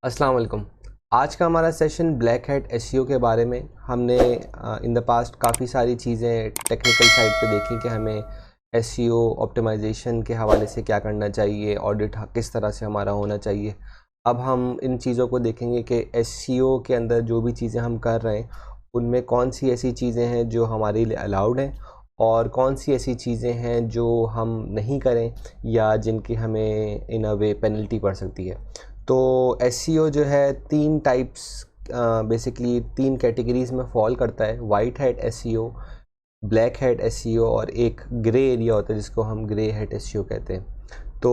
अस्सलाम वालेकुम। आज का हमारा सेशन ब्लैक हैट एसईओ के बारे में। हमने इन द पास्ट काफ़ी सारी चीज़ें टेक्निकल साइड पे देखी कि हमें एसईओ ऑप्टिमाइजेशन के हवाले से क्या करना चाहिए, ऑडिट किस तरह से हमारा होना चाहिए। अब हम इन चीज़ों को देखेंगे कि एसईओ के अंदर जो भी चीज़ें हम कर रहे हैं उनमें कौन सी ऐसी चीज़ें हैं जो हमारे लिए अलाउड हैं और कौन सी ऐसी चीज़ें हैं जो हम नहीं करें या जिनकी हमें इन अ वे पेनल्टी पड़ सकती है। तो एसईओ जो है तीन टाइप्स, बेसिकली तीन कैटेगरीज़ में फॉल करता है। White hat SEO, black hat SEO और एक ग्रे एरिया होता है जिसको हम ग्रे हैट एसईओ कहते हैं। तो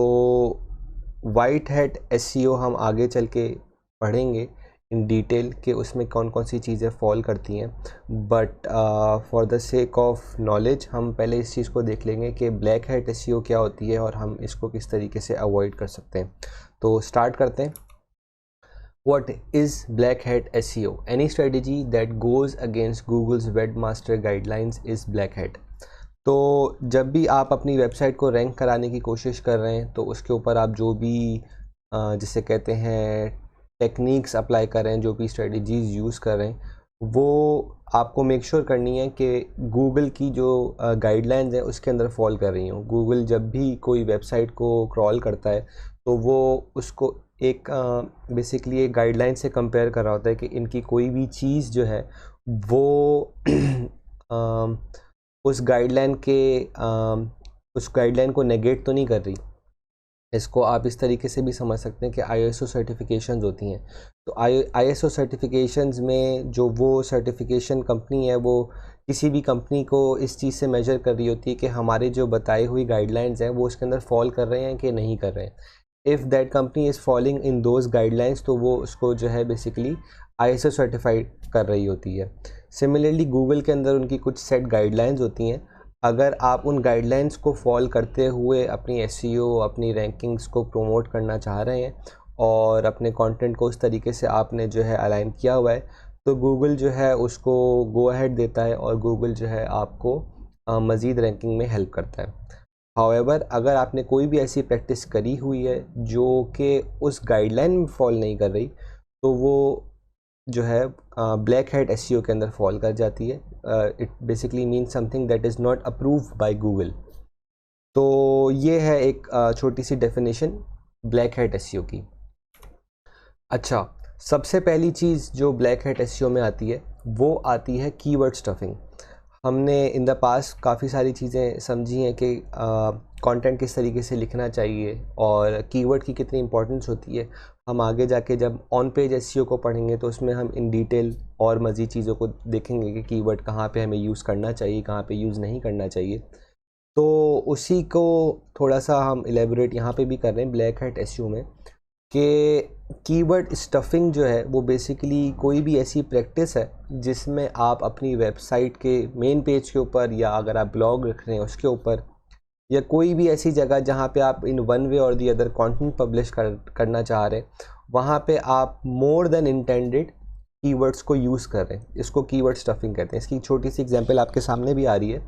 वाइट हैट एसईओ हम आगे चल के पढ़ेंगे इन डिटेल कि उसमें कौन कौन सी चीज़ें फॉल करती हैं, but for the sake of knowledge हम पहले इस चीज़ को देख लेंगे कि ब्लैक हैट एसईओ क्या होती है और हम इसको किस तरीके से अवॉइड कर सकते हैं। तो स्टार्ट करते हैं। What is Black Hat SEO? Any strategy that goes against Google's webmaster guidelines is Black Hat. तो जब भी आप अपनी वेबसाइट को रैंक कराने की कोशिश कर रहे हैं तो उसके ऊपर आप जो भी जिसे कहते हैं टेक्निक्स अप्लाई कर रहे हैं, जो भी स्ट्रेटजीज़ यूज़ कर रहे हैं, वो आपको मेक श्योर करनी है कि गूगल की जो गाइडलाइंस हैं उसके अंदर फॉल कर रही हों। गूगल जब भी कोई वेबसाइट को क्रॉल करता है तो वो उसको एक बेसिकली एक गाइडलाइन से कंपेयर कर रहा होता है कि इनकी कोई भी चीज़ जो है वो उस गाइडलाइन के उस गाइडलाइन को नेगेट तो नहीं कर रही। इसको आप इस तरीके से भी समझ सकते हैं कि आईएसओ सर्टिफिकेशंस होती हैं। तो आईएसओ सर्टिफिकेशंस में जो वो सर्टिफिकेशन कंपनी है वो किसी भी कंपनी को इस चीज़ से मेजर कर रही होती है कि हमारे जो बताई हुई गाइडलाइंस हैं वो उसके अंदर फॉल कर रहे हैं कि नहीं कर रहे हैं। If that company is following in those guidelines तो वो उसको जो है बेसिकली आईएसओ सर्टिफाइड कर रही होती है। सिमिलरली गूगल के अंदर उनकी कुछ सेट गाइडलाइंस होती हैं। अगर आप उन गाइडलाइंस को फॉलो करते हुए अपनी एसईओ, अपनी रैंकिंग्स को प्रमोट करना चाह रहे हैं और अपने कंटेंट को उस तरीके से आपने जो है अलाइन किया हुआ है, तो गूगल जो है उसको गो अहेड देता है और गूगल जो है आपको मज़ीद रैंकिंग में हेल्प करता है। हाउएवर अगर आपने कोई भी ऐसी प्रैक्टिस करी हुई है जो कि उस गाइडलाइन में फॉल नहीं कर रही तो वो जो है ब्लैक हैट एसईओ के अंदर फॉल कर जाती है। It basically means something that is not approved by Google. तो ये है एक छोटी सी डेफिनेशन ब्लैक हैट एसईओ की। अच्छा, सबसे पहली चीज़ जो ब्लैक हैट एसईओ में आती है वो आती है कीवर्ड स्टफिंग। हमने इन द पास्ट काफ़ी सारी चीज़ें समझी हैं कि कंटेंट किस तरीके से लिखना चाहिए और कीवर्ड की कितनी इंपॉर्टेंस होती है। हम आगे जाके जब ऑन पेज एसईओ को पढ़ेंगे तो उसमें हम इन डिटेल और मज़ीद चीज़ों को देखेंगे कि कीवर्ड कहाँ पे हमें यूज़ करना चाहिए, कहाँ पे यूज़ नहीं करना चाहिए। तो उसी को थोड़ा सा हम एलेबोरेट यहाँ पे भी कर रहे हैं ब्लैक हैट एसईओ में कि कीवर्ड स्टफिंग जो है वो बेसिकली कोई भी ऐसी प्रैक्टिस है जिसमें आप अपनी वेबसाइट के मेन पेज के ऊपर या अगर आप ब्लॉग रख रहे हैं उसके ऊपर या कोई भी ऐसी जगह जहाँ पे आप इन वन वे और दी अदर कंटेंट पब्लिश करना चाह रहे हैं, वहाँ पे आप मोर देन इंटेंडेड कीवर्ड्स को यूज़ कर रहे हैं। इसको कीवर्ड स्टफिंग कहते हैं। इसकी छोटी सी एग्जांपल आपके सामने भी आ रही है,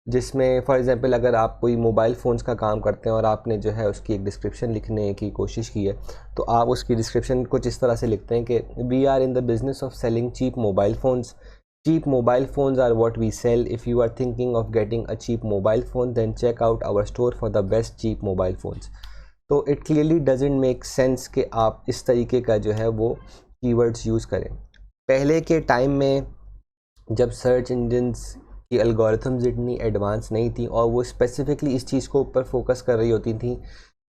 जिसमें फॉर एग्जांपल अगर आप कोई मोबाइल फ़ोन्स का काम करते हैं और आपने जो है उसकी एक डिस्क्रिप्शन लिखने की कोशिश की है, तो आप उसकी डिस्क्रिप्शन कुछ इस तरह से लिखते हैं कि we are in the business of selling cheap mobile phones. Cheap mobile phones are what we sell. If you are thinking of getting a cheap mobile phone, then check out our store for the best cheap mobile phones. तो it clearly doesn't make sense कि आप इस तरीके का जो है वो keywords use करें। पहले के टाइम में जब सर्च इंजन्स की एल्गोरिथम्स इतनी एडवांस नहीं थी और वो स्पेसिफिकली इस चीज़ को ऊपर फोकस कर रही होती थी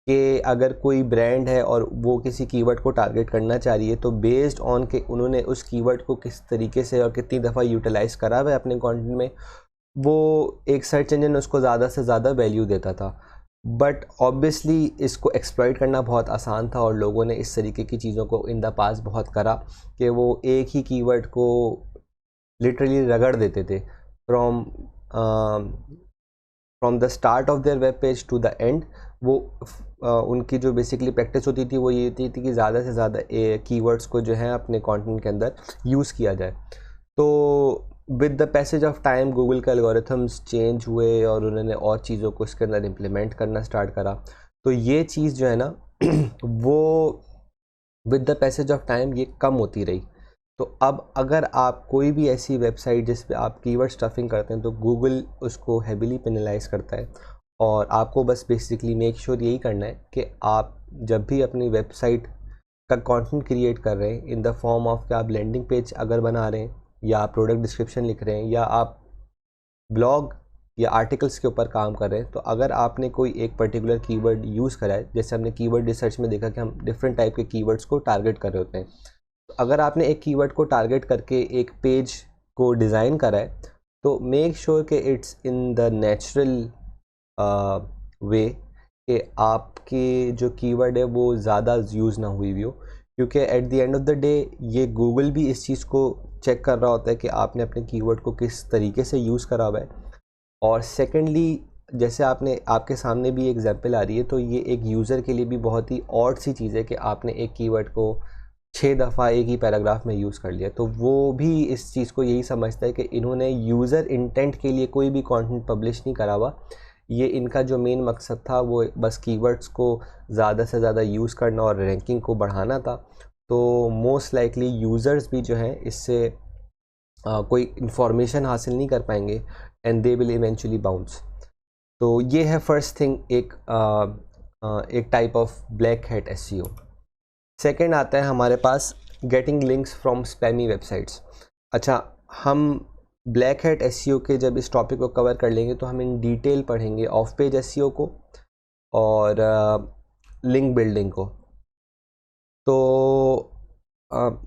कि अगर कोई ब्रांड है और वो किसी कीवर्ड को टारगेट करना चाह रही है तो बेस्ड ऑन के उन्होंने उस कीवर्ड को किस तरीके से और कितनी दफ़ा यूटिलाइज़ करा हुआ है अपने कंटेंट में, वो एक सर्च इंजन उसको ज़्यादा से ज़्यादा वैल्यू देता था। बट ऑब्वियसली इसको एक्सप्लॉइट करना बहुत आसान था और लोगों ने इस तरीके की चीज़ों को इन द पास्ट बहुत करा कि वो एक ही कीवर्ड को लिटरली रगड़ देते थे from from the start of their web page to the end. वो उनकी जो बेसिकली प्रैक्टिस होती थी वो ये होती थी कि ज़्यादा से ज़्यादा कीवर्ड्स को जो है अपने कंटेंट के अंदर यूज़ किया जाए। तो with the passage of time Google के एल्गोरिथम्स चेंज हुए और उन्होंने और चीज़ों को इसके अंदर इम्प्लीमेंट करना स्टार्ट करा। तो ये चीज़ जो है ना वो with the passage of time ये कम होती रही। तो अब अगर आप कोई भी ऐसी वेबसाइट जिस पे आप कीवर्ड स्टफिंग करते हैं तो गूगल उसको हेविली पेनलाइज करता है। और आपको बस बेसिकली मेक श्योर यही करना है कि आप जब भी अपनी वेबसाइट का कंटेंट क्रिएट कर रहे हैं इन द फॉर्म ऑफ कि आप लैंडिंग पेज अगर बना रहे हैं या आप प्रोडक्ट डिस्क्रिप्शन लिख रहे हैं या आप ब्लॉग या आर्टिकल्स के ऊपर काम कर रहे हैं, तो अगर आपने कोई एक पर्टिकुलर कीवर्ड यूज़ करा है, जैसे हमने कीवर्ड रिसर्च में देखा कि हम डिफरेंट टाइप के कीवर्ड्स को टारगेट कर रहे होते हैं, तो अगर आपने एक कीवर्ड को टारगेट करके एक पेज को डिज़ाइन करा है तो मेक श्योर कि it's in the natural way कि आपके जो कीवर्ड है वो ज़्यादा यूज़ ना हुई भी हो, क्योंकि at the end of the day ये गूगल भी इस चीज़ को चेक कर रहा होता है कि आपने अपने कीवर्ड को किस तरीके से यूज़ करा हुआ है। और सेकेंडली, जैसे आपके सामने भी एग्जांपल आ रही है, तो ये एक यूज़र के लिए भी बहुत ही ऑड सी चीज़ है कि आपने एक कीवर्ड को 6 दफ़ा एक ही पैराग्राफ में यूज़ कर लिया। तो वो भी इस चीज़ को यही समझता है कि इन्होंने यूज़र इंटेंट के लिए कोई भी कंटेंट पब्लिश नहीं करा हुआ, ये इनका जो मेन मकसद था वो बस कीवर्ड्स को ज़्यादा से ज़्यादा यूज़ करना और रैंकिंग को बढ़ाना था। तो मोस्ट लाइकली यूज़र्स भी जो हैं इससे कोई इन्फॉर्मेशन हासिल नहीं कर पाएंगे and they will eventually bounce. तो ये है फर्स्ट थिंग, एक type of black hat SEO. Second आता है हमारे पास getting links from spammy websites. अच्छा, हम ब्लैक हैट एसईओ के जब इस टॉपिक को कवर कर लेंगे तो हम इन डिटेल पढ़ेंगे ऑफ पेज एसईओ को और लिंक बिल्डिंग को। तो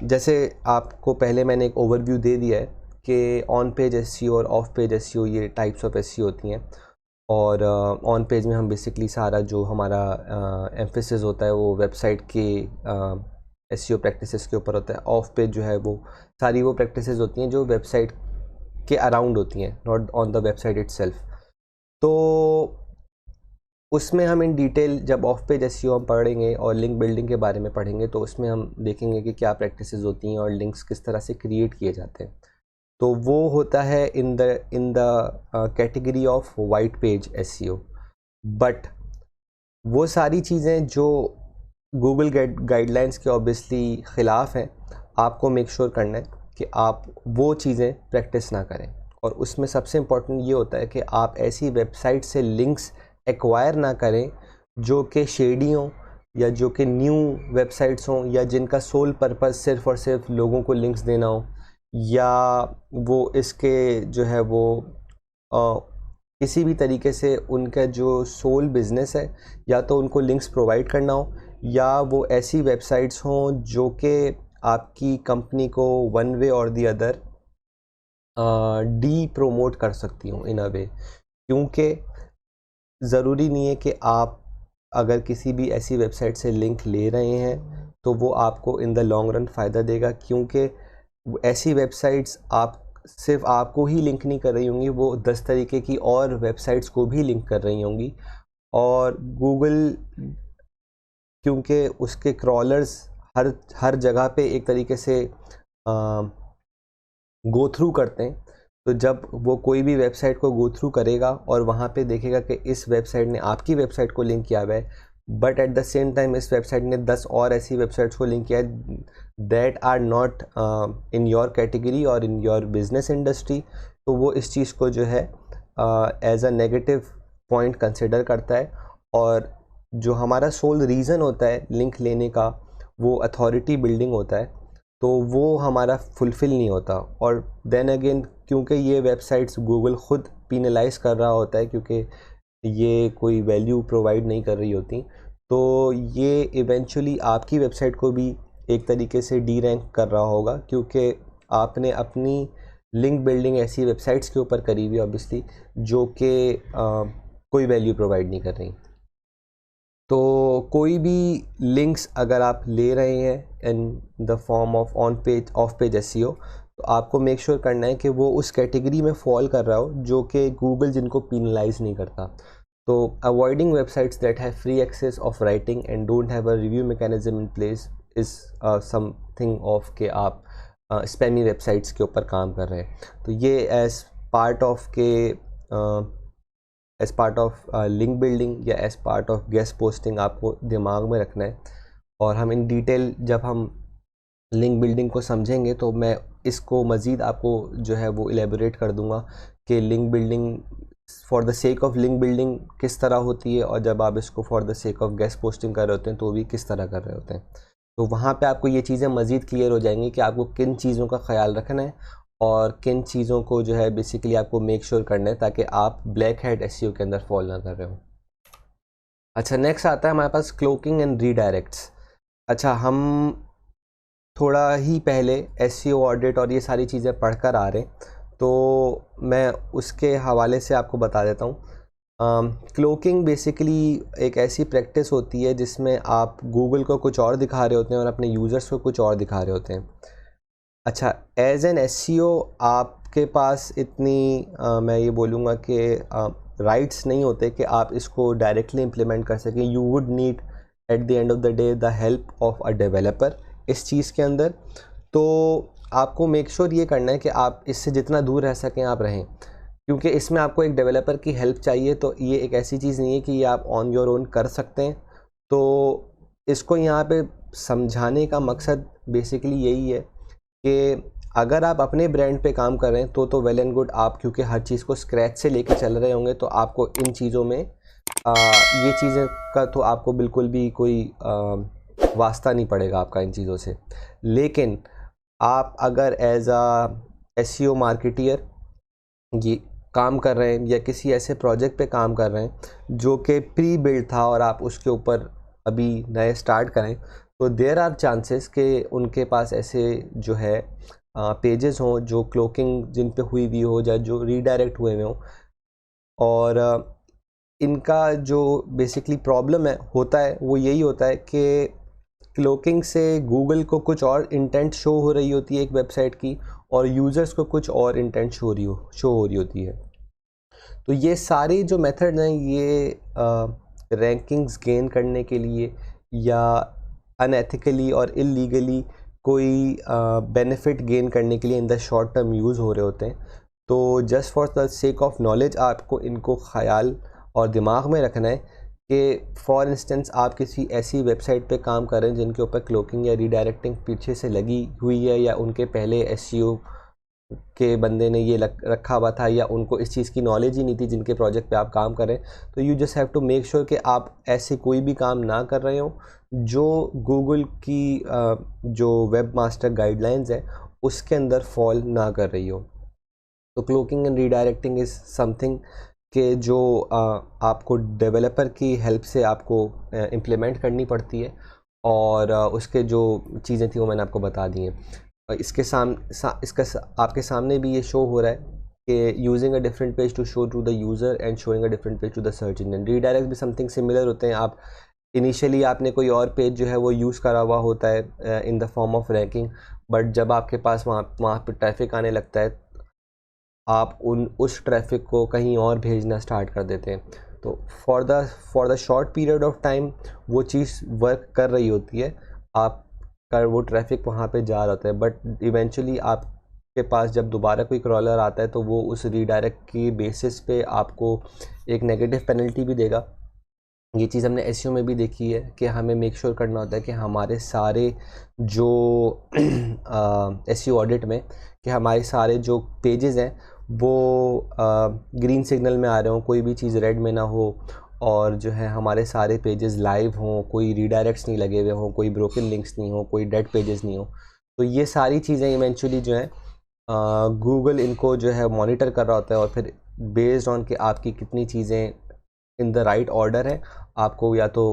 जैसे आपको पहले मैंने एक ओवरव्यू दे दिया है कि ऑन पेज एसईओ और ऑफ पेज एसईओ ये टाइप्स ऑफ एसईओ होती हैं। और ऑन पेज में हम बेसिकली सारा जो हमारा एम्फेसिस होता है वो वेबसाइट के एसईओ प्रैक्टिसेस के ऊपर होता है। ऑफ पेज जो है वो सारी वो प्रैक्टिसेस होती हैं जो वेबसाइट के अराउंड होती हैं, not on the website itself. तो उसमें हम इन डिटेल जब ऑफ पेज एसईओ हम पढ़ेंगे और लिंक बिल्डिंग के बारे में पढ़ेंगे तो उसमें हम देखेंगे कि क्या प्रैक्टिसेस होती हैं और लिंक्स किस तरह से क्रिएट किए जाते हैं। तो वो होता है in the category of white page SEO. But वो सारी चीज़ें जो गूगल गाइडलाइंस के ऑब्वियसली ख़िलाफ़ हैं, आपको मेक श्योर करना है कि आप वो चीज़ें प्रैक्टिस ना करें। और उसमें सबसे इम्पॉर्टेंट ये होता है कि आप ऐसी वेबसाइट से लिंक्स एक्वायर ना करें जो कि शेडी हों या जो कि न्यू वेबसाइट्स हों या जिनका सोल पर्पस सिर्फ़ और सिर्फ लोगों को लिंक्स देना हो, या वो इसके जो है वो किसी भी तरीके से उनका जो सोल बिज़नेस है या तो उनको लिंक्स प्रोवाइड करना हो, या वो ऐसी वेबसाइट्स हों जो कि आपकी कंपनी को वन वे और दी अदर डी प्रोमोट कर सकती हूँ इन अ वे। क्योंकि ज़रूरी नहीं है कि आप अगर किसी भी ऐसी वेबसाइट से लिंक ले रहे हैं तो वो आपको इन द लॉन्ग रन फ़ायदा देगा, क्योंकि ऐसी वेबसाइट्स आप सिर्फ आपको ही लिंक नहीं कर रही होंगी, वो 10 तरीके की और वेबसाइट्स को भी लिंक कर रही होंगी। और गूगल, क्योंकि उसके क्रॉलर्स हर जगह पे एक तरीके से गो थ्रू करते हैं, तो जब वो कोई भी वेबसाइट को गो थ्रू करेगा और वहाँ पे देखेगा कि इस वेबसाइट ने आपकी वेबसाइट को लिंक किया हुआ है, but at the same time इस वेबसाइट ने 10 और ऐसी वेबसाइट्स को लिंक किया है that are not in your category और इन योर बिजनेस इंडस्ट्री, तो वो इस चीज़ को जो है as a negative point consider करता है। और जो हमारा सोल रीज़न होता है लिंक लेने का वो अथॉरिटी बिल्डिंग होता है, तो वो हमारा फुलफ़िल नहीं होता। और देन अगेन, क्योंकि ये वेबसाइट्स गूगल ख़ुद पीनलाइज कर रहा होता है क्योंकि ये कोई वैल्यू प्रोवाइड नहीं कर रही होती, तो ये इवेंचुअली आपकी वेबसाइट को भी एक तरीके से डी रैंक कर रहा होगा, क्योंकि आपने अपनी लिंक बिल्डिंग ऐसी वेबसाइट्स के ऊपर करी हुई ऑब्वियसली जो कि कोई वैल्यू प्रोवाइड नहीं कर रही। तो कोई भी लिंक्स अगर आप ले रहे हैं in the form of on page of page SEO, तो आपको मेक श्योर करना है कि वो उस कैटेगरी में फॉल कर रहा हो जो कि गूगल जिनको पीनलाइज नहीं करता। तो avoiding websites that have free access of writing and don't have a review mechanism in place is something of के आप स्पैमी वेबसाइट्स के ऊपर काम कर रहे हैं। तो ये as part of link building या as part of guest posting आपको दिमाग में रखना है। और हम इन डिटेल जब हम लिंक बिल्डिंग को समझेंगे तो मैं इसको मज़ीद आपको जो है वो इलेबोरेट कर दूंगा कि link building for the sake of link building किस तरह होती है, और जब आप इसको for the sake of guest posting कर रहे होते हैं तो भी किस तरह कर रहे होते हैं। तो वहाँ पे आपको ये चीज़ें मज़ीद क्लियर हो जाएंगी कि आपको किन चीज़ों का ख्याल रखना है और किन चीज़ों को जो है बेसिकली आपको मेक श्योर करना है ताकि आप ब्लैक हैट एसईओ के अंदर फॉल ना कर रहे हो। अच्छा, नेक्स्ट आता है हमारे पास क्लोकिंग एंड रीडायरेक्ट्स। अच्छा, हम थोड़ा ही पहले एसईओ ऑडिट और ये सारी चीज़ें पढ़कर आ रहे हैं, तो मैं उसके हवाले से आपको बता देता हूँ। क्लोकिंग बेसिकली एक ऐसी प्रैक्टिस होती है जिसमें आप गूगल को कुछ और दिखा रहे होते हैं और अपने यूज़र्स को कुछ और दिखा रहे होते हैं। अच्छा, एज एन एसईओ आपके पास इतनी मैं ये बोलूँगा कि राइट्स नहीं होते कि आप इसको डायरेक्टली इम्प्लीमेंट कर सकें। You would need at the end of the day the help of a developer इस चीज़ के अंदर। तो आपको मेक श्योर ये करना है कि आप इससे जितना दूर रह सकें आप रहें, क्योंकि इसमें आपको एक डेवलपर की हेल्प चाहिए। तो ये एक ऐसी चीज़ नहीं है कि ये आप ऑन योर ओन कर सकते हैं। तो इसको यहाँ पे समझाने का मकसद बेसिकली यही है कि अगर आप अपने ब्रांड पे काम कर रहे हैं तो वेल एंड गुड, आप क्योंकि हर चीज़ को स्क्रैच से लेके चल रहे होंगे तो आपको इन चीज़ों में ये चीज़ें का तो आपको बिल्कुल भी कोई वास्ता नहीं पड़ेगा आपका इन चीज़ों से। लेकिन आप अगर एज आ एसईओ मार्केटियर ये काम कर रहे हैं या किसी ऐसे प्रोजेक्ट पे काम कर रहे हैं जो कि प्री बिल्ड था और आप उसके ऊपर अभी नए स्टार्ट करें, तो देयर आर चांसेस कि उनके पास ऐसे जो है पेजेस हों जो क्लोकिंग जिन पे हुई हो या जो रीडायरेक्ट हुए हों। और इनका जो बेसिकली प्रॉब्लम है होता है वो यही होता है कि क्लोकिंग से गूगल को कुछ और इंटेंट शो हो रही होती है एक वेबसाइट की, और यूज़र्स को कुछ और इंटेंट शो हो रही होती है। तो ये सारे जो मेथड हैं ये रैंकिंग्स गेन करने के लिए या अनएथिकली और इलीगली कोई बेनिफिट गेन करने के लिए in the short term use हो रहे होते हैं। तो just for the sake of knowledge आपको इनको ख्याल और दिमाग में रखना है कि फॉर इंस्टेंस आप किसी ऐसी वेबसाइट पे काम कर रहे हैं जिनके ऊपर क्लोकिंग या रीडायरेक्टिंग पीछे से लगी हुई है, या उनके पहले एसईओ के बंदे ने ये रखा हुआ था, या उनको इस चीज़ की नॉलेज ही नहीं थी जिनके प्रोजेक्ट पे आप काम करें। तो you just have to make sure कि आप ऐसे कोई भी काम ना कर रहे हो जो गूगल की जो वेब मास्टर गाइडलाइंस है उसके अंदर फॉल ना कर रही हो। तो cloaking and redirecting is something कि जो आपको डेवलपर की हेल्प से आपको इम्प्लीमेंट करनी पड़ती है, और उसके जो चीज़ें थी वो मैंने आपको बता दी हैं। इसके आपके सामने भी ये शो हो रहा है कि using a different page to show to the user and showing a different page to the search engine. Redirect भी समथिंग सिमिलर होते हैं। आप इनिशियली आपने कोई और पेज जो है वो यूज़ करा हुआ होता है in the form of ranking, but जब आपके पास वहाँ पर ट्रैफिक आने लगता है आप उस ट्रैफिक को कहीं और भेजना स्टार्ट कर देते हैं। तो for the short period of time वो चीज़ वर्क कर रही होती है, आपका वो ट्रैफिक वहाँ पे जा रहा होता है, बट इवेंचुअली आपके पास जब दोबारा कोई क्रॉलर आता है तो वो उस रीडायरेक्ट की बेसिस पे आपको एक नेगेटिव पेनल्टी भी देगा। ये चीज़ हमने एसईओ में भी देखी है कि हमें मेक श्योर करना होता है कि हमारे सारे जो एसईओ ऑडिट में कि हमारे सारे जो पेजेस हैं वो ग्रीन सिग्नल में आ रहे हों, कोई भी चीज़ रेड में ना हो, और जो है हमारे सारे पेजेस लाइव हों, कोई रीडायरेक्ट्स नहीं लगे हुए हों, कोई ब्रोकन लिंक्स नहीं हो, कोई डेड पेजेस नहीं हो। तो ये सारी चीज़ें इवेंचुअली जो है गूगल इनको जो है मॉनिटर कर रहा होता है, और फिर बेस्ड ऑन कि आपकी कितनी चीज़ें इन द राइट ऑर्डर है आपको या तो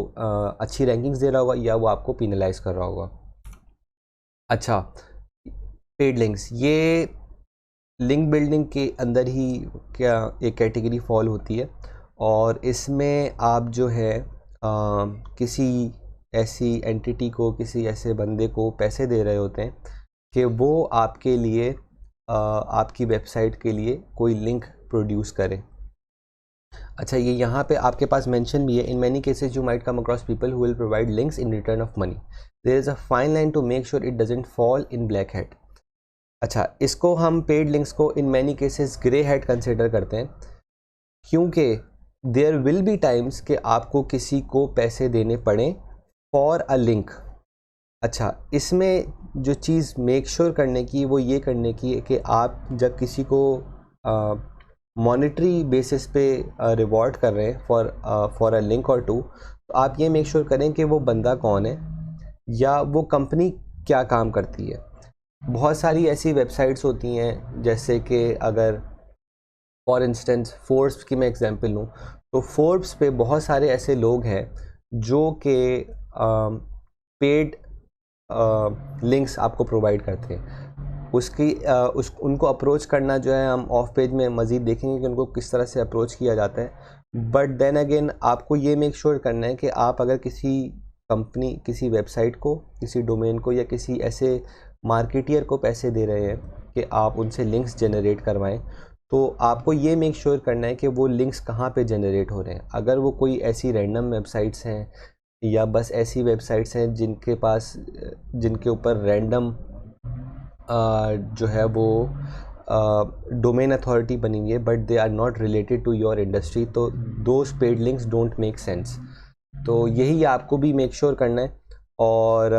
अच्छी रैंकिंग्स दे रहा होगा या वो आपको पिनलाइज कर रहा होगा। अच्छा, पेड लिंक्स, ये लिंक बिल्डिंग के अंदर ही क्या एक कैटेगरी फॉल होती है, और इसमें आप जो है किसी ऐसी एंटिटी को, किसी ऐसे बंदे को पैसे दे रहे होते हैं कि वो आपके लिए आपकी वेबसाइट के लिए कोई लिंक प्रोड्यूस करे। अच्छा, ये यहाँ पे आपके पास मेंशन भी है, in many cases you might come across people who will provide links in return of money, there is a fine line to make sure it doesn't fall in black hat. अच्छा, इसको हम paid links को in many cases grey hat consider करते हैं, क्योंकि there will be times कि आपको किसी को पैसे देने पड़े फॉर अ लिंक, अच्छा, इसमें जो चीज़ मेक श्योर करने की वो ये करने की है कि आप जब किसी को मॉनेटरी बेसिस पे रिवॉर्ड कर रहे हैं फॉर अ लिंक और टू, तो आप ये मेक श्योर करें कि वो बंदा कौन है या वो कंपनी क्या काम करती है। बहुत सारी ऐसी वेबसाइट्स होती हैं, जैसे कि अगर फॉर इंस्टेंस फोर्ब्स की मैं एग्जांपल लूँ, तो फोर्ब्स पे बहुत सारे ऐसे लोग हैं जो कि पेड लिंक्स आपको प्रोवाइड करते हैं। उनको अप्रोच करना जो है, हम ऑफ पेज में मज़ीद देखेंगे कि उनको किस तरह से अप्रोच किया जाता है। बट देन अगेन आपको ये मेक श्योर करना है कि आप अगर किसी कंपनी, किसी वेबसाइट को, किसी डोमेन को या किसी ऐसे मार्केटियर को पैसे दे रहे हैं कि आप उनसे लिंक्स जनरेट करवाएं, तो आपको ये मेक श्योर करना है कि वो लिंक्स कहाँ पे जनरेट हो रहे हैं। अगर वो कोई ऐसी रैंडम वेबसाइट्स हैं या बस ऐसी वेबसाइट्स हैं जिनके ऊपर रैंडम जो है वो डोमेन अथॉरिटी बनी हुई है but they are not related to your industry, तो those paid links don't make sense. तो यही आपको भी मेक श्योर करना है। और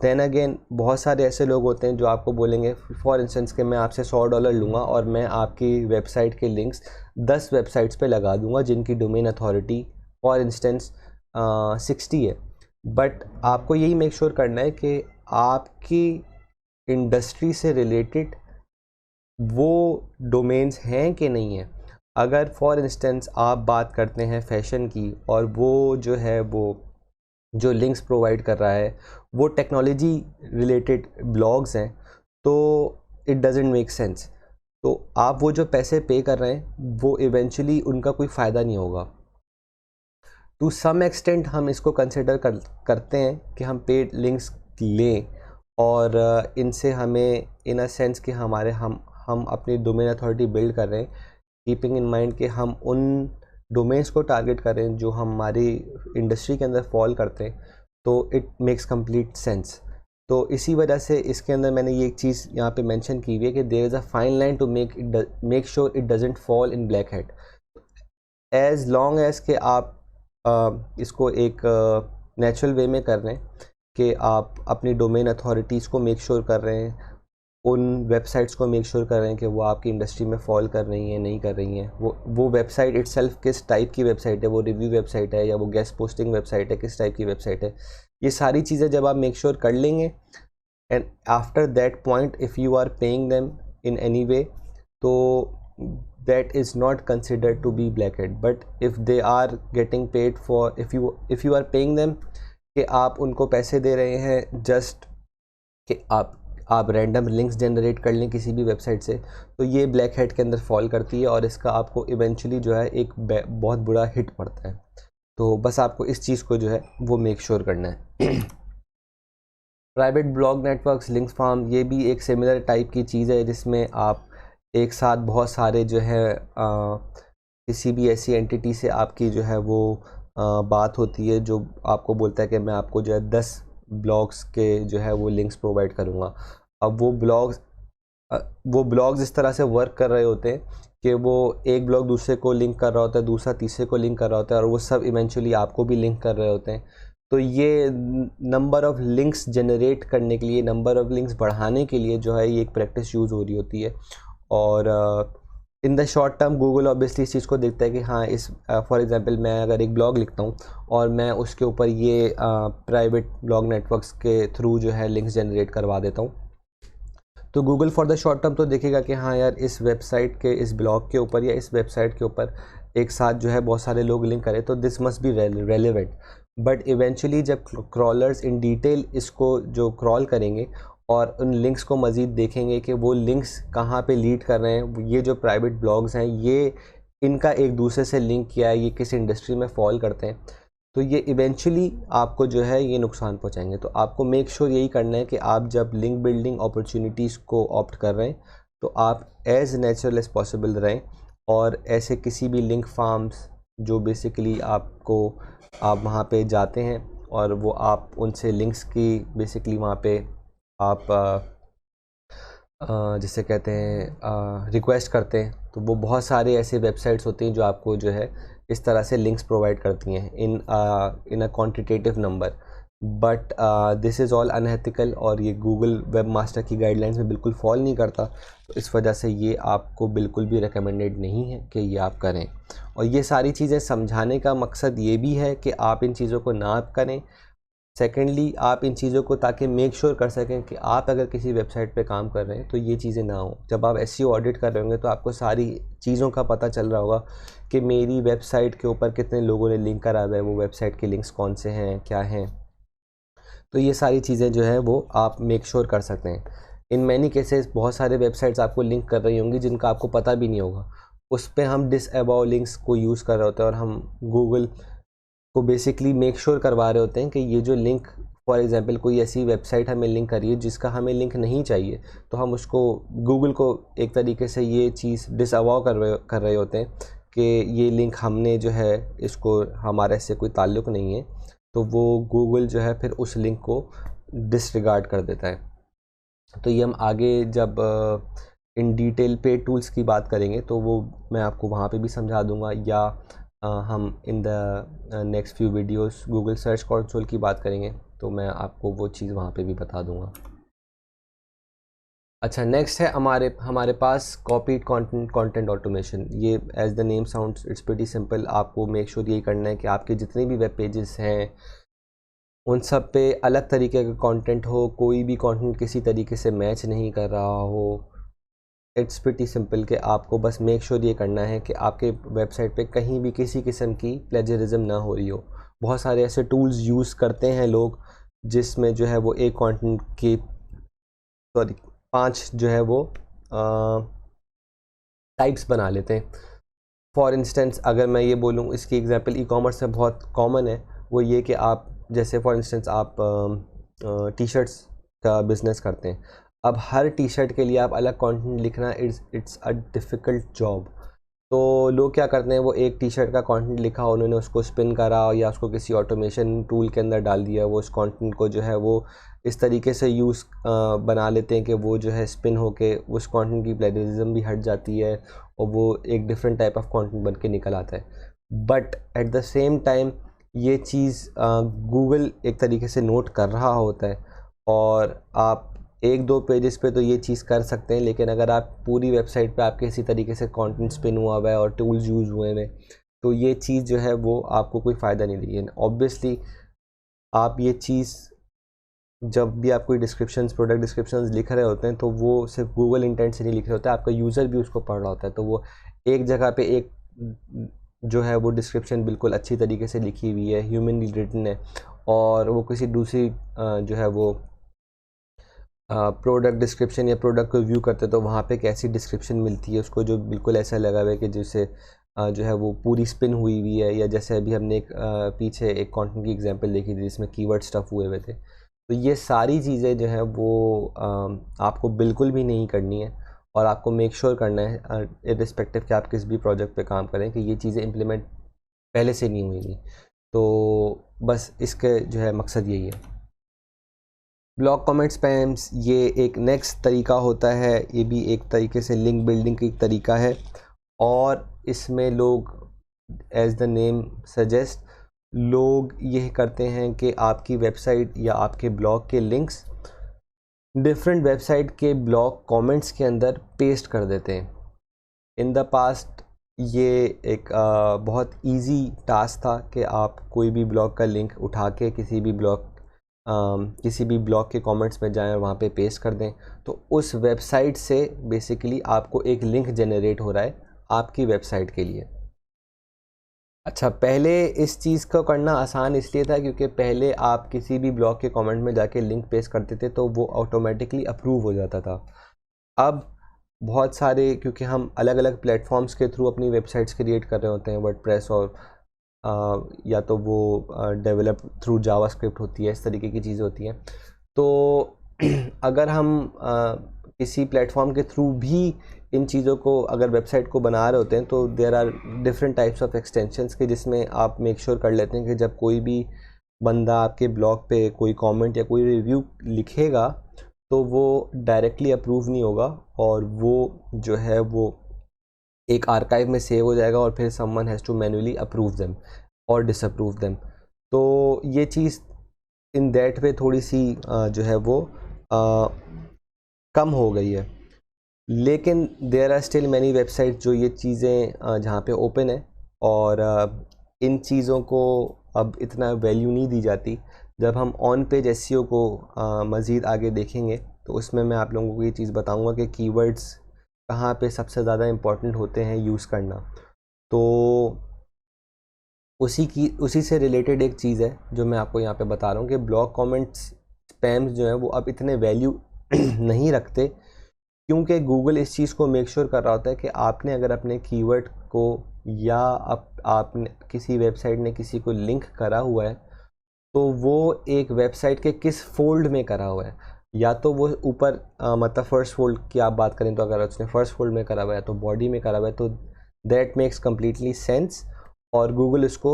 देन अगेन बहुत सारे ऐसे लोग होते हैं जो आपको बोलेंगे, फॉर इंस्टेंस कि मैं आपसे $100 लूँगा और मैं आपकी वेबसाइट के लिंक्स 10 वेबसाइट्स पे लगा दूँगा जिनकी डोमेन अथॉरिटी फॉर इंस्टेंस 60 है। बट आपको यही मेक श्योर करना है कि आपकी इंडस्ट्री से रिलेटेड वो डोमेन्स हैं कि नहीं है। अगर फॉर इंस्टेंस आप बात करते हैं फैशन की और वो जो है वो जो लिंक्स प्रोवाइड कर रहा है वो टेक्नोलॉजी रिलेटेड ब्लॉग्स हैं, तो इट डजेंट मेक सेंस। तो आप वो जो पैसे पे कर रहे हैं वो इवेंचुअली उनका कोई फ़ायदा नहीं होगा। टू सम एक्सटेंट हम इसको कंसिडर करते हैं कि हम पेड लिंक्स लें और इनसे हमें इन अ सेंस कि हम अपनी डोमेन अथॉरिटी बिल्ड कर रहे हैं, कीपिंग इन माइंड कि हम उन डोमेन्स को टारगेट करें जो हमारी इंडस्ट्री के अंदर फॉल करते हैं, तो इट मेक्स कंप्लीट सेंस। तो इसी वजह से इसके अंदर मैंने ये एक चीज़ यहाँ पे मेंशन की हुई है कि there is a fine line to make sure it doesn't fall in black hat. As long as के आप इसको एक नेचुरल वे में कर रहे हैं कि आप अपनी डोमेन अथॉरिटीज़ को मेक श्योर कर रहे हैं, उन वेबसाइट्स को मेक श्योर कर रहे हैं कि वो आपकी इंडस्ट्री में फॉल कर रही हैं, नहीं कर रही हैं। वो वेबसाइट इटसेल्फ किस टाइप की वेबसाइट है, वो रिव्यू वेबसाइट है या वो गेस्ट पोस्टिंग वेबसाइट है, किस टाइप की वेबसाइट है। ये सारी चीज़ें जब आप मेक श्योर कर लेंगे and after that point if you are paying them in any way, तो that is not considered to be black hat. But if they are getting paid for, if you are paying them कि आप उनको पैसे दे रहे हैं just कि आप random links generate कर लें किसी भी वेबसाइट से, तो ये ब्लैक हैट के अंदर फॉल करती है और इसका आपको इवेंचुअली जो है एक बहुत बुरा हिट पड़ता है। तो बस आपको इस चीज़ को जो है वो मेक श्योर करना है। Private blog networks, links farm, ये भी एक सिमिलर टाइप की चीज़ है जिसमें आप एक साथ बहुत सारे जो है किसी भी ऐसी एंटिटी से आपकी जो है वो बात होती है जो आपको बोलता है कि मैं आपको जो है 10 ब्लॉग्स के जो है वो लिंक्स प्रोवाइड करूँगा। अब वो ब्लॉग्स इस तरह से वर्क कर रहे होते हैं कि वो एक ब्लॉग दूसरे को लिंक कर रहा होता है, दूसरा तीसरे को लिंक कर रहा होता है और वो सब इवेंचुअली आपको भी लिंक कर रहे होते हैं। तो ये नंबर ऑफ़ लिंक्स जनरेट करने के लिए, नंबर ऑफ़ लिंक्स बढ़ाने के लिए जो है ये एक प्रैक्टिस यूज़ हो रही होती है। और in the short term Google obviously इस चीज़ को देखता है कि हाँ, इस फॉर एग्जांपल मैं अगर एक ब्लॉग लिखता हूँ और मैं उसके ऊपर ये प्राइवेट ब्लॉग नेटवर्क्स के थ्रू जो है लिंक्स जनरेट करवा देता हूँ, तो Google for the short term तो देखेगा कि हाँ यार, इस वेबसाइट के इस ब्लॉग के ऊपर या इस वेबसाइट के ऊपर एक साथ जो है बहुत सारे लोग लिंक करें, तो this must be relevant. But eventually जब क्रॉलर्स इन डिटेल इसको जो क्रॉल करेंगे और उन लिंक्स को मज़ीद देखेंगे कि वो लिंक्स कहाँ पे लीड कर रहे हैं, ये जो प्राइवेट ब्लॉग्स हैं ये इनका एक दूसरे से लिंक किया है, ये किस इंडस्ट्री में फॉल करते हैं, तो ये इवेंचुअली आपको जो है ये नुकसान पहुंचाएंगे। तो आपको मेक श्योर यही करना है कि आप जब लिंक बिल्डिंग अपॉर्चुनिटीज़ को ऑप्ट कर रहे हैं तो आप एज़ नेचुरल एज़ पॉसिबल रहें और ऐसे किसी भी लिंक फार्म्स जो बेसिकली आप वहाँ पे जाते हैं और वो आप उनसे लिंक्स की बेसिकली वहाँ पे आप जिसे कहते हैं रिक्वेस्ट करते हैं, तो वो बहुत सारे ऐसे वेबसाइट्स होती हैं जो आपको जो है इस तरह से लिंक्स प्रोवाइड करती हैं in a quantitative number. But this is all unethical और ये गूगल वेब मास्टर की गाइडलाइंस में बिल्कुल फॉल नहीं करता। तो इस वजह से ये आपको बिल्कुल भी रिकमेंडेड नहीं है कि ये आप करें। और ये सारी चीज़ें समझाने का मकसद ये भी है कि आप इन चीज़ों को ना करें। सेकेंडली, आप इन चीज़ों को ताकि मेक श्योर कर सकें कि आप अगर किसी वेबसाइट पे काम कर रहे हैं तो ये चीज़ें ना हो। जब आप एसईओ ऑडिट कर रहे होंगे तो आपको सारी चीज़ों का पता चल रहा होगा कि मेरी वेबसाइट के ऊपर कितने लोगों ने लिंक करा हुआ है, वो वेबसाइट के लिंक्स कौन से हैं, क्या हैं। तो ये सारी चीज़ें जो है वो आप मेक श्योर कर सकते हैं। इन मैनी केसेस बहुत सारे वेबसाइट्स आपको लिंक कर रही होंगी जिनका आपको पता भी नहीं होगा। उस पर हम डिसअबाउ लिंक्स को यूज़ कर रहे होते हैं और हम गूगल को बेसिकली मेक श्योर करवा रहे होते हैं कि ये जो लिंक, फॉर एग्जांपल कोई ऐसी वेबसाइट हमें लिंक करी है जिसका हमें लिंक नहीं चाहिए, तो हम उसको गूगल को एक तरीके से ये चीज़ डिसअवाउ कर रहे होते हैं कि ये लिंक हमने जो है इसको, हमारे से कोई ताल्लुक़ नहीं है। तो वो गूगल जो है फिर उस लिंक को डिसरिगार्ड कर देता है। तो ये हम आगे जब इन डिटेल पेड टूल्स की बात करेंगे तो वो मैं आपको वहाँ पे भी समझा दूंगा, या हम in the next few videos Google search console की बात करेंगे तो मैं आपको वो चीज़ वहाँ पे भी बता दूंगा। अच्छा, नेक्स्ट है हमारे पास कॉपीड कंटेंट ऑटोमेशन। ये as the name sounds it's pretty simple. आपको मेक श्योर यही करना है कि आपके जितने भी वेब पेजेस हैं उन सब पे अलग तरीके का कंटेंट हो, कोई भी कंटेंट किसी तरीके से मैच नहीं कर रहा हो। इट्स प्रीटी सिंपल कि आपको बस मेक श्योर ये करना है कि आपके वेबसाइट पे कहीं भी किसी किस्म की प्लेजरिज्म ना हो रही हो। बहुत सारे ऐसे टूल्स यूज़ करते हैं लोग जिसमें जो है वो एक कंटेंट की, सॉरी, 5 जो है वो टाइप्स बना लेते हैं। फॉर इंस्टेंस अगर मैं ये बोलूँ, इसकी एग्जांपल ई कॉमर्स में बहुत कॉमन है, वो ये कि आप जैसे फॉर इंस्टेंस आप टी शर्ट्स का बिज़नेस करते हैं। अब हर टी शर्ट के लिए आप अलग कंटेंट लिखना इट्स अ डिफ़िकल्ट जॉब। तो लोग क्या करते हैं, वो एक टी शर्ट का कंटेंट लिखा, उन्होंने उसको स्पिन करा या उसको किसी ऑटोमेशन टूल के अंदर डाल दिया। वो उस कंटेंट को जो है वो इस तरीके से बना लेते हैं कि वो जो है स्पिन होके उस कंटेंट की प्लेजरिज्म भी हट जाती है और वो एक डिफरेंट टाइप ऑफ कंटेंट बन के निकल आता है। But at the same time ये चीज़ गूगल एक तरीके से नोट कर रहा होता है और आप एक दो पेजेस पे तो ये चीज़ कर सकते हैं, लेकिन अगर आप पूरी वेबसाइट पे आपके इसी तरीके से कंटेंट स्पिन हुआ हुआ है और टूल्स यूज़ हुए हैं तो ये चीज़ जो है वो आपको कोई फ़ायदा नहीं देगी। ऑब्वियसली आप ये चीज़ जब भी आप कोई डिस्क्रिप्शंस, प्रोडक्ट डिस्क्रिप्शंस लिख रहे होते हैं तो वो सिर्फ गूगल इंटेंट से नहीं लिख रहे होते, आपका यूज़र भी उसको पढ़ रहा होता है। तो वो एक जगह पे एक जो है वो डिस्क्रिप्शन बिल्कुल अच्छी तरीके से लिखी हुई है, ह्यूमनली रिटन है, और वो किसी दूसरी जो है वो प्रोडक्ट डिस्क्रिप्शन या प्रोडक्ट को व्यू करते तो वहाँ पे कैसी डिस्क्रिप्शन मिलती है उसको, जो बिल्कुल ऐसा लगा हुआ है कि जैसे जो है वो पूरी स्पिन हुई हुई है। या जैसे अभी हमने एक पीछे एक कंटेंट की एग्जांपल देखी थी जिसमें कीवर्ड स्टफ हुए हुए थे। तो ये सारी चीज़ें जो है वो आपको बिल्कुल भी नहीं करनी है और आपको मेक श्योर करना है इर्रिस्पेक्टिव कि आप किस भी प्रोजेक्ट पे काम करें कि ये चीज़ें इम्प्लीमेंट पहले से नहीं हुई थी। तो बस इसके जो है मकसद यही है। ब्लॉक कमेंट स्पैम्स ये एक नेक्स्ट तरीका होता है, ये भी एक तरीके से लिंक बिल्डिंग का एक तरीका है और इसमें लोग एज द नेम सजेस्ट लोग यह करते हैं कि आपकी वेबसाइट या आपके ब्लॉग के लिंक्स डिफरेंट वेबसाइट के ब्लॉग कमेंट्स के अंदर पेस्ट कर देते हैं। इन द पास्ट ये एक बहुत इजी टास्क था कि आप कोई भी ब्लॉग का लिंक उठा के किसी भी ब्लॉग के कमेंट्स में जाएं और वहाँ पे पेस्ट कर दें, तो उस वेबसाइट से बेसिकली आपको एक लिंक जनरेट हो रहा है आपकी वेबसाइट के लिए। अच्छा, पहले इस चीज़ को करना आसान इसलिए था क्योंकि पहले आप किसी भी ब्लॉग के कमेंट में जाके लिंक पेस्ट करते थे तो वो ऑटोमेटिकली अप्रूव हो जाता था। अब बहुत सारे, क्योंकि हम अलग अलग प्लेटफॉर्म्स के थ्रू अपनी वेबसाइट्स क्रिएट कर रहे होते हैं, वर्डप्रेस और या तो वो डेवलप थ्रू जावास्क्रिप्ट होती है, इस तरीके की चीज़ें होती हैं। तो अगर हम किसी प्लेटफॉर्म के थ्रू भी इन चीज़ों को अगर वेबसाइट को बना रहे होते हैं तो there are different types of extensions के जिसमें आप मेक श्योर कर लेते हैं कि जब कोई भी बंदा आपके ब्लॉग पे कोई कमेंट या कोई रिव्यू लिखेगा तो वो डायरेक्टली अप्रूव नहीं होगा और वो जो है वो एक आर्काइव में सेव हो जाएगा और फिर someone has to manually approve them और डिसअप्रूव देम। तो ये चीज़ इन दैट वे थोड़ी सी जो है वो कम हो गई है। लेकिन there are still many website जो ये चीज़ें जहाँ पे ओपन है, और इन चीज़ों को अब इतना वैल्यू नहीं दी जाती। जब हम ऑन पेज एसईओ को मज़ीद आगे देखेंगे तो उसमें मैं आप लोगों को ये चीज़ बताऊंगा कि कीवर्ड्स कहाँ पे सबसे ज़्यादा इम्पॉर्टेंट होते हैं यूज़ करना। तो उसी से रिलेटेड एक चीज़ है जो मैं आपको यहाँ पे बता रहा हूँ कि ब्लॉग कमेंट्स स्पैम्स जो हैं वो अब इतने वैल्यू नहीं रखते, क्योंकि गूगल इस चीज़ को मेक श्योर कर रहा होता है कि आपने अगर अपने कीवर्ड को या आपने किसी वेबसाइट ने किसी को लिंक करा हुआ है तो वो एक वेबसाइट के किस फोल्ड में करा हुआ है। या तो वो ऊपर मतलब फर्स्ट फोल्ड की आप बात करें तो अगर उसने फर्स्ट फोल्ड में करा हुआ है तो बॉडी में करा हुआ है, तो दैट मेक्स कम्प्लीटली सेंस, और गूगल इसको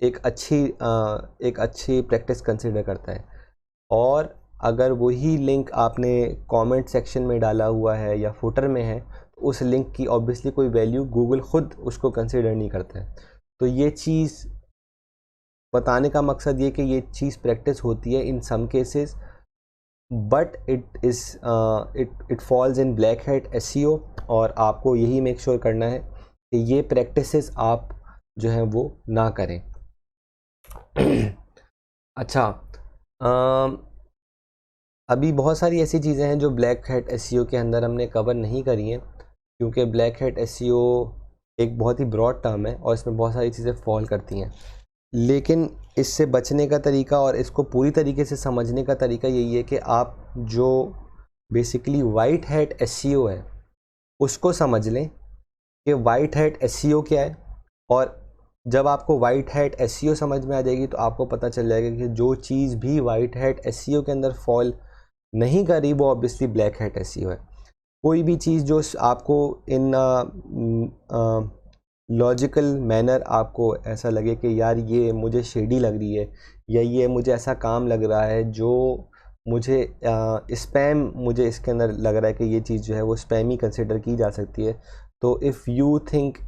एक अच्छी प्रैक्टिस कंसिडर करता है। और अगर वही लिंक आपने कमेंट सेक्शन में डाला हुआ है या फुटर में है तो उस लिंक की ऑब्वियसली कोई वैल्यू गूगल खुद उसको कंसिडर नहीं करता है। तो ये चीज़ बताने का मकसद ये कि ये चीज़ प्रैक्टिस होती है in some cases, but it falls in black hat SEO, और आपको यही मेक श्योर करना है कि ये प्रैक्टिसेस आप जो हैं वो ना करें। अच्छा, अभी बहुत सारी ऐसी चीज़ें हैं जो ब्लैक हैट एसईओ के अंदर हमने कवर नहीं करी हैं, क्योंकि ब्लैक हैट एसईओ एक बहुत ही ब्रॉड टर्म है और इसमें बहुत सारी चीज़ें फॉल करती हैं। लेकिन इससे बचने का तरीका और इसको पूरी तरीके से समझने का तरीका यही है कि आप जो बेसिकली वाइट हैट एसईओ है उसको समझ लें कि वाइट हैट एसईओ क्या है। और जब आपको वाइट हैट एसईओ समझ में आ जाएगी तो आपको पता चल जाएगा कि जो चीज़ भी वाइट हैट एसईओ के अंदर फॉल नहीं कर रही वो ऑब्वियसली ब्लैक हैट एसईओ है। कोई भी चीज़ जो आपको इन लॉजिकल मैनर आपको ऐसा लगे कि यार ये मुझे शेडी लग रही है या ये मुझे ऐसा काम लग रहा है जो मुझे स्पैम, मुझे इसके अंदर लग रहा है कि ये चीज़ जो है वो स्पैम ही कंसिडर की जा सकती है। तो इफ़ यू थिंक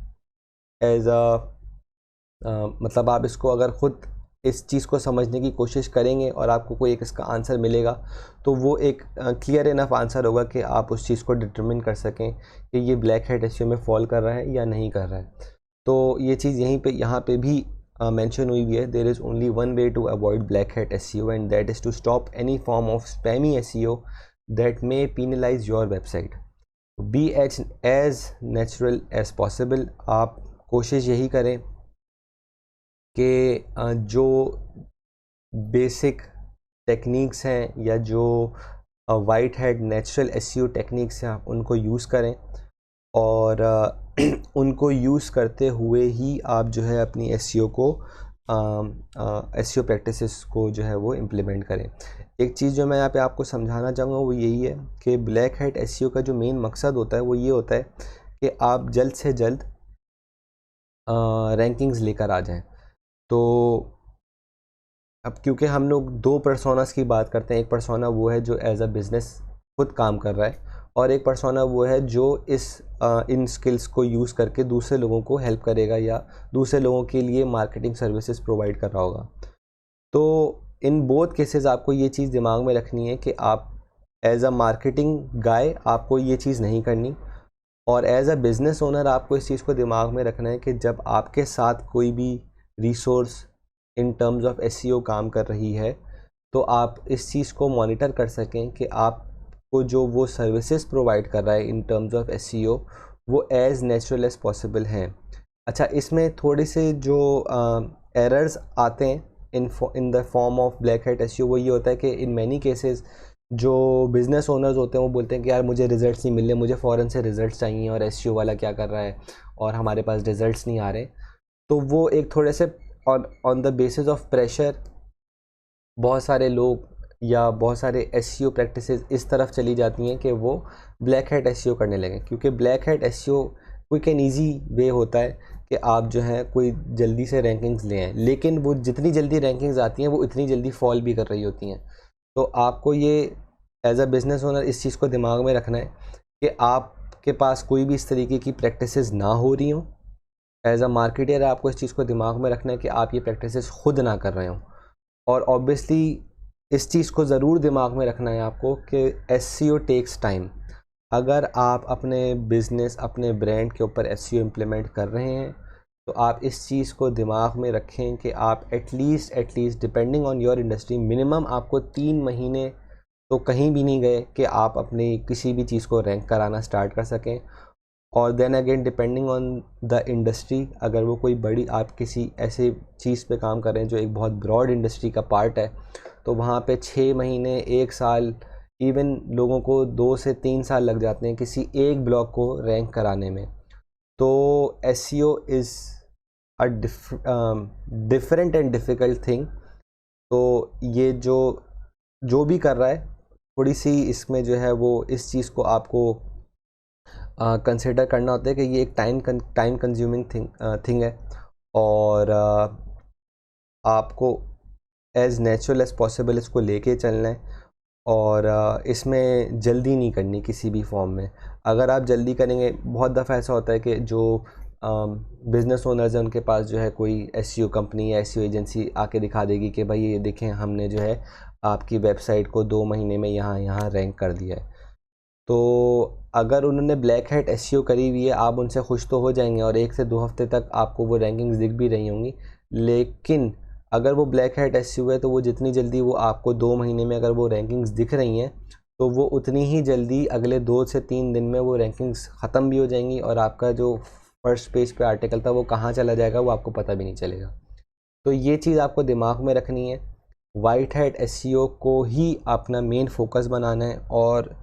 एज मतलब आप इसको अगर ख़ुद इस चीज़ को समझने की कोशिश करेंगे और आपको कोई एक इसका आंसर मिलेगा तो वो एक क्लियर इनफ आंसर होगा कि आप उस चीज़ को डिटरमिन कर सकें कि ये ब्लैक हैट एसईओ में फॉल कर रहा है या नहीं कर रहा है। तो ये चीज़ यहाँ पे भी मेंशन हुई हुई है, there is only one way to avoid black hat SEO and that is to stop any form of spammy SEO that may penalize your website. Be as natural as possible. आप कोशिश यही करें कि जो basic techniques हैं या जो white hat natural SEO techniques हैं आप उनको यूज़ करें, और उनको यूज़ करते हुए ही आप जो है अपनी एसईओ को एसईओ प्रैक्टिसेस को जो है वो इम्प्लीमेंट करें। एक चीज़ जो मैं यहाँ पे आपको समझाना चाहूँगा वो यही है कि ब्लैक हैट एसईओ का जो मेन मकसद होता है वो ये होता है कि आप जल्द से जल्द रैंकिंग्स लेकर आ जाएं। तो अब क्योंकि हम लोग दो पर्सोनास की बात करते हैं, एक पर्सोना वो है जो एज अ बिज़नेस खुद काम कर रहा है और एक पर्सोना वो है जो इन स्किल्स को यूज़ करके दूसरे लोगों को हेल्प करेगा या दूसरे लोगों के लिए मार्केटिंग सर्विसेज प्रोवाइड कर रहा होगा। तो इन बोथ केसेस आपको ये चीज़ दिमाग में रखनी है कि आप एज अ मार्केटिंग गाय आपको ये चीज़ नहीं करनी, और एज अ बिज़नेस ओनर आपको इस चीज़ को दिमाग में रखना है कि जब आपके साथ कोई भी resource in terms of SEO काम कर रही है तो आप इस चीज़ को मॉनिटर कर सकें कि आपको जो वो सर्विसेज प्रोवाइड कर रहा है इन टर्म्स ऑफ एसईओ वो एज़ नेचुरल एज़ पॉसिबल हैं। अच्छा, इसमें थोड़े से जो एरर्स आते हैं in the form of black hat SEO वो ये होता है कि इन मैनी केसेस जो बिज़नेस ओनर्स होते हैं वो बोलते हैं कि यार मुझे रिज़ल्ट्स नहीं मिल रहे, मुझे फ़ौरन से रिज़ल्ट्स चाहिए और एसईओ वाला क्या कर रहा है और हमारे पास रिज़ल्ट्स नहीं आ रहे। तो वो एक थोड़े से on the basis of pressure बहुत सारे लोग या बहुत सारे एसईओ प्रैक्टिसेस इस तरफ चली जाती हैं कि वो ब्लैक हैट एसईओ करने लगें, क्योंकि black hat SEO quick and easy way होता है कि आप जो है कोई जल्दी से रैंकिंग्स ले आएँ, लेकिन वो जितनी जल्दी रैंकिंग्स आती हैं वो इतनी जल्दी फॉल भी कर रही होती हैं। तो आपको ये एज अ बिज़नेस ओनर इस चीज़ को दिमाग में रखना है कि आपके पास कोई भी इस तरीके की प्रैक्टिसेस ना हो रही हों। एज अ मार्केटर आपको इस चीज़ को दिमाग में रखना है कि आप ये प्रैक्टिसेस खुद ना कर रहे हों। और ऑब्वियसली इस चीज़ को ज़रूर दिमाग में रखना है आपको कि SEO टेक्स टाइम। अगर आप अपने बिज़नेस, अपने ब्रांड के ऊपर SEO इम्प्लीमेंट कर रहे हैं तो आप इस चीज़ को दिमाग में रखें कि आप at least depending on your industry minimum आपको 3 महीने तो कहीं भी नहीं गए कि आप अपनी किसी भी चीज़ को रैंक कराना स्टार्ट कर सकें। और then again depending on the industry, अगर वो कोई बड़ी आप किसी ऐसे चीज़ पे काम कर रहे हैं जो एक बहुत ब्रॉड इंडस्ट्री का पार्ट है, तो वहाँ पे 6 महीने, 1 साल, इवन लोगों को 2 से 3 साल लग जाते हैं किसी एक ब्लॉग को रैंक कराने में। तो SEO is a different and difficult thing. तो ये जो भी कर रहा है, थोड़ी सी इसमें जो है वो इस चीज़ को आपको कंसिडर करना होता है कि ये एक टाइम कंज्यूमिंग थिंग है। और आपको एज़ नेचुरल एज़ पॉसिबल इसको लेके चलना है। और इसमें जल्दी नहीं करनी किसी भी फॉर्म में। अगर आप जल्दी करेंगे, बहुत दफ़ा ऐसा होता है कि जो बिज़नेस ओनर्स हैं उनके पास जो है कोई SEO कंपनी या SEO एजेंसी आके दिखा देगी कि भाई ये देखें, हमने जो है आपकी वेबसाइट को 2 महीने में यहाँ रैंक कर दिया है। तो अगर उन्होंने ब्लैक हैट SEO करी हुई है, आप उनसे खुश तो हो जाएंगे और 1 से 2 हफ्ते तक आपको वो रैंकिंग्स दिख भी रही होंगी। लेकिन अगर वो ब्लैक हैट SEO है तो वो जितनी जल्दी वो आपको 2 महीने में अगर वो रैंकिंग्स दिख रही हैं तो वो उतनी ही जल्दी अगले 2 से 3 दिन में वो रैंकिंग्स ख़त्म भी हो जाएंगी और आपका जो फर्स्ट पेज पे आर्टिकल था वो कहाँ चला जाएगा वो आपको पता भी नहीं चलेगा। तो ये चीज़ आपको दिमाग में रखनी है। वाइट हैट SEO को ही अपना मेन फोकस बनाना है। और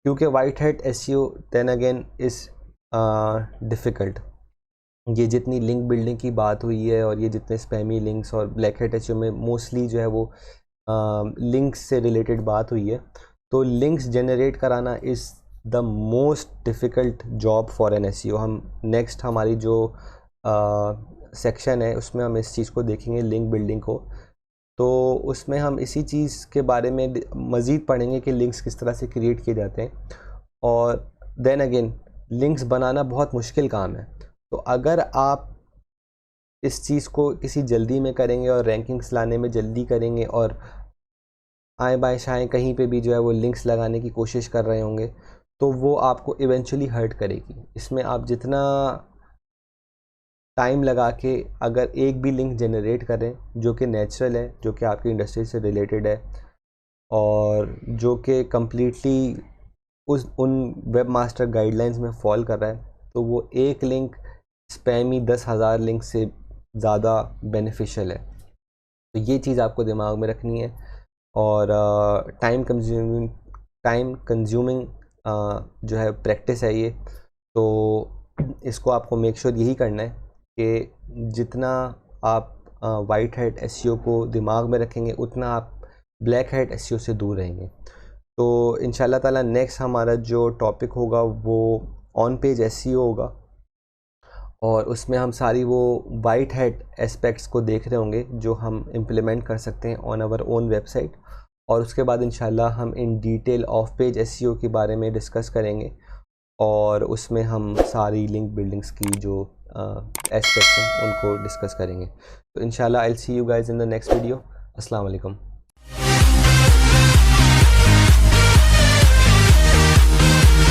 क्योंकि white hat SEO then again is difficult. ये जितनी लिंक बिल्डिंग की बात हुई है और ये जितने स्पैमी लिंक्स और ब्लैक हैट SEO में मोस्टली जो है वो लिंक्स से रिलेटेड बात हुई है। तो लिंक्स जनरेट कराना is the most difficult job for an SEO। हम नेक्स्ट हमारी जो सेक्शन है उसमें हम इस चीज़ को देखेंगे, लिंक बिल्डिंग को। तो उसमें हम इसी चीज़ के बारे में मज़ीद पढ़ेंगे कि लिंक्स किस तरह से क्रिएट किए जाते हैं। और देन अगेन लिंक्स बनाना बहुत मुश्किल काम है। तो अगर आप इस चीज़ को किसी जल्दी में करेंगे और रैंकिंग्स लाने में जल्दी करेंगे और आए बाएँ शाएँ कहीं पे भी जो है वो लिंक्स लगाने की कोशिश कर रहे होंगे तो वो आपको इवेंचुअली हर्ट करेगी। इसमें आप जितना टाइम लगा के अगर एक भी लिंक जनरेट करें जो कि नेचुरल है, जो कि आपकी इंडस्ट्री से रिलेटेड है और जो कि कम्प्लीटली उन वेब मास्टर गाइडलाइंस में फॉल कर रहा है, तो वो एक लिंक स्पैमी 10,000 लिंक से ज़्यादा बेनिफिशियल है। तो ये चीज़ आपको दिमाग में रखनी है। और टाइम कंज्यूमिंग जो है प्रैक्टिस है ये। तो इसको आपको मेक श्योर यही करना है कि जितना आप वाइट हैट SEO को दिमाग में रखेंगे उतना आप ब्लैक हैट SEO से दूर रहेंगे। तो इंशाल्लाह ताला नेक्स्ट हमारा जो टॉपिक होगा वो ऑन पेज SEO होगा और उसमें हम सारी वो वाइट हैट एस्पेक्ट्स को देख रहे होंगे जो हम इम्प्लीमेंट कर सकते हैं ऑन आवर ओन वेबसाइट। और उसके बाद इंशाल्लाह हम in detail of page SEO के बारे में डिस्कस करेंगे और उसमें हम सारी लिंक बिल्डिंग्स की जो एस्पेक्ट्स हैं उनको डिस्कस करेंगे। तो इंशाल्लाह I will see you guys in the next video. अस्सलाम वालेकुम।